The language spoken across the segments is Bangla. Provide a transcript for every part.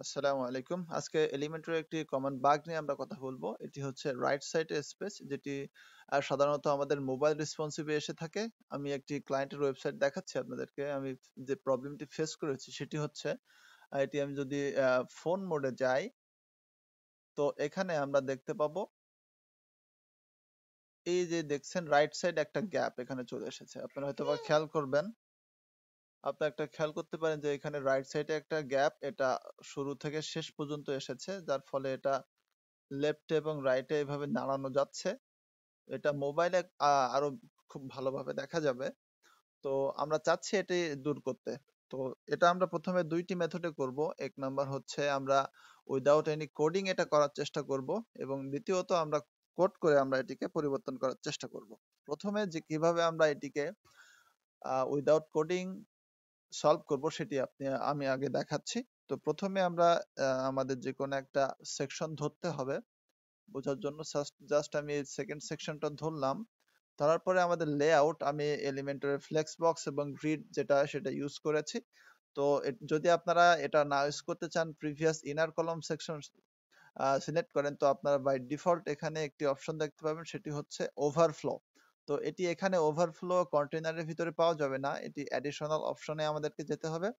আসসালামু আলাইকুম। আজকে এলিমেন্টর একটি কমন বাগ নিয়ে আমরা কথা বলবো। এটি হচ্ছে রাইট সাইডে স্পেস, যেটি সাধারণত আমাদের মোবাইল রেসপন্সিভে এসে থাকে। আমি একটি ক্লায়েন্টের ওয়েবসাইট দেখাচ্ছি আপনাদেরকে। আমি যে প্রবলেমটি ফেস করেছি সেটি হচ্ছে, এটি আমি যদি ফোন মোডে যাই, তো এখানে আমরা দেখতে পাবো এই যে দেখছেন রাইট সাইড একটা গ্যাপ এখানে চলে এসেছে। আপনারা হয়তো বা খেয়াল করবেন, আপনি একটা খেয়াল করতে পারেন যে এখানে রাইট সাইডে একটা গ্যাপ, এটা শুরু থেকে শেষ পর্যন্ত এসেছে, যার ফলে এটা লেফটে এবং রাইটে এভাবে নাড়ানো যাচ্ছে। এটা মোবাইলে আরো খুব ভালোভাবে দেখা যাবে। তো আমরা চাচ্ছি এটি দূর করতে। তো এটা আমরা প্রথমে দুইটি মেথডে করব। এক নাম্বার হচ্ছে আমরা উইদাউট এনি কোডিং এটা করার চেষ্টা করব, এবং দ্বিতীয়ত আমরা কোড করে আমরা এটিকে পরিবর্তন করার চেষ্টা করব। প্রথমে যে কিভাবে আমরা এটিকে উইদাউট কোডিং সলভ করব সেটি আমি আগে দেখাচ্ছি। তো প্রথমে আমরা আমাদের যে কোনো একটা সেকশন ধরতে হবে। বোঝার জন্য জাস্ট আমি সেকেন্ড সেকশনটা ধরলাম। ধরার পরে আমাদের লেআউট, আমি এলিমেন্টরের ফ্লেক্স বক্স এবং গ্রিড সেটা ইউজ করেছি। তো যদি আপনারা এটা না ইউজ করতে চান, previous inner column section select করেন, তো আপনারা বাই ডিফল্ট এখানে একটি অপশন দেখতে পাবেন, সেটি হচ্ছে ওভারফ্লো। তো এটি এখানে ওভারফ্লো কন্টেনারের ভিতরে পাওয়া যাবে না, এটি অ্যাডিশনাল অপশনে আমাদেরকে যেতে হবে।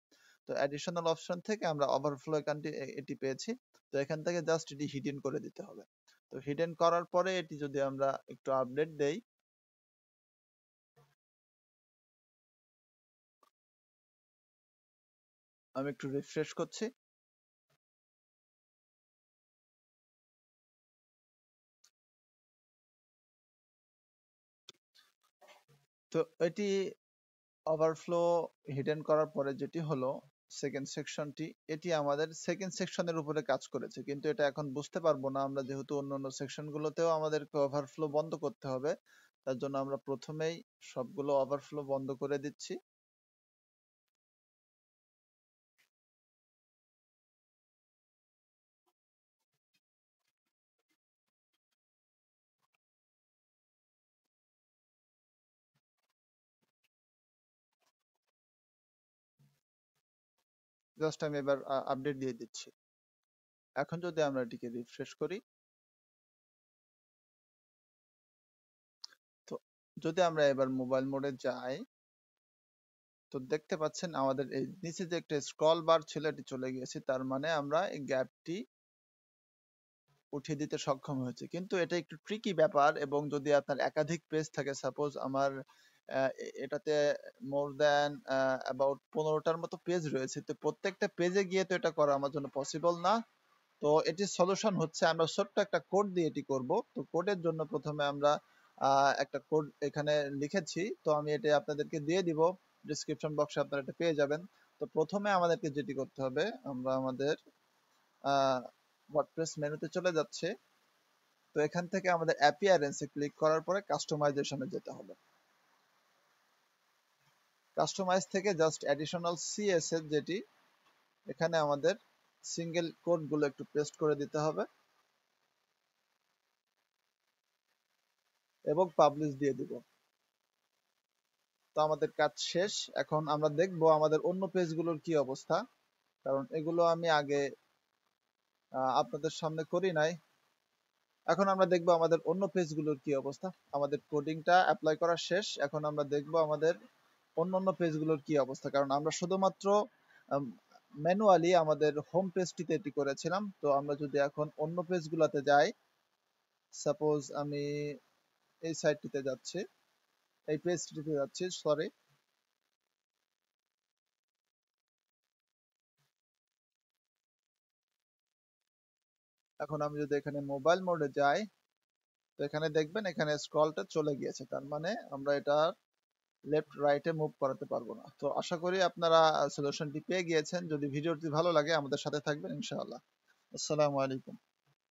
তো অ্যাডিশনাল অপশন থেকে আমরা ওভারফ্লো এটি পেয়েছি। তো এখান থেকে জাস্ট এটি হিডেন করে দিতে হবে। তো হিডেন করার পরে এটি যদি আমরা একটু আপডেট দেই, আমি একটু রিফ্রেশ করছি। তো এটি ওভারফ্লো হিডেন করার পরে যেটি হলো সেকেন্ড সেকশনটি, এটি আমাদের সেকেন্ড সেকশনের উপরে কাজ করেছে, কিন্তু এটা এখন বুঝতে পারবো না আমরা, যেহেতু অন্যান্য সেকশনগুলোতেও আমাদেরকে ওভারফ্লো বন্ধ করতে হবে। তার জন্য আমরা প্রথমেই সবগুলো ওভারফ্লো বন্ধ করে দিচ্ছি। জাস্ট আমি এবার আপডেট দিয়ে দিচ্ছি। এখন যদি আমরা এটিকে রিফ্রেশ করি, তো যদি আমরা এবার মোবাইল মোডে যাই, তো দেখতে পাচ্ছেন আমাদের এই নিচে যে একটা স্ক্রল বার ছিল এটি চলে গিয়েছে, তার মানে আমরা এই গ্যাপটি উঠিয়ে দিতে সক্ষম হয়েছে। কিন্তু এটা একটু ট্রিকি ব্যাপার, এবং যদি আপনার একাধিক পেজ থাকে, সাপোজ আমার এটাতে মোর দ্যান অ্যাবাউট 15টার মতো পেজ রয়েছে, তো প্রত্যেকটা পেজে গিয়ে তো এটা করা আমার জন্য পসিবল না। তো এটির সলিউশন হচ্ছে আমরা ছোট্ট একটা কোড দিয়ে এটি করব। তো কোডের জন্য প্রথমে আমরা একটা কোড এখানে লিখেছি, তো আমি এটা আপনাদেরকে দিয়ে দিব, ডিসক্রিপশন বক্সে আপনারা এটা পেয়ে যাবেন। তো প্রথমে আমাদেরকে যেটি করতে হবে, আমরা আমাদের ওয়ার্ডপ্রেস মেনুতে চলে যাচ্ছে। তো এখান থেকে আমাদের অ্যাপিয়ারেন্সে ক্লিক করার পরে কাস্টমাইজেশনে যেতে হবে। কাস্টমাইজ থেকে জাস্ট অ্যাডিশনাল সিএসএস, যেটি এখানে আমাদের সিঙ্গেল কোডগুলো একটু পেস্ট করে দিতে হবে এবং পাবলিশ দিয়ে দিব। তো আমাদের কাজ শেষ। এখন আমরা দেখব আমাদের অন্য পেজগুলোর কি অবস্থা, কারণ এগুলো আমি আগে আপনাদের সামনে করি নাই। এখন আমরা দেখব আমাদের অন্য পেজগুলোর কি অবস্থা। আমাদের কোডিংটা অ্যাপ্লাই করা শেষ। এখন আমরা দেখব আমাদের অন্যান্য পেজগুলোর কি অবস্থা, কারণ আমরা শুধুমাত্র ম্যানুয়ালি আমাদের হোম পেজটিতে এটি করেছিলাম। তো আমরা যদি এখন অন্য পেজগুলোতে যাই, সাপোজ আমি এই সাইটটিতে যাচ্ছি, এই পেজটিতে যাচ্ছি, সরি। এখন আমি যদি এখানে মোবাইল মোডে যাই, তো এখানে দেখবেন এখানে স্ক্রলটা চলে গিয়েছে, তার মানে আমরা এটা লেফট রাইটে মুভ করাতে পারবো না। তো আশা করি আপনারা সলিউশনটি পেয়ে গিয়েছেন। যদি ভিডিওটি ভালো লাগে আমাদের সাথে থাকবেন ইনশাআল্লাহ। আসসালামু আলাইকুম।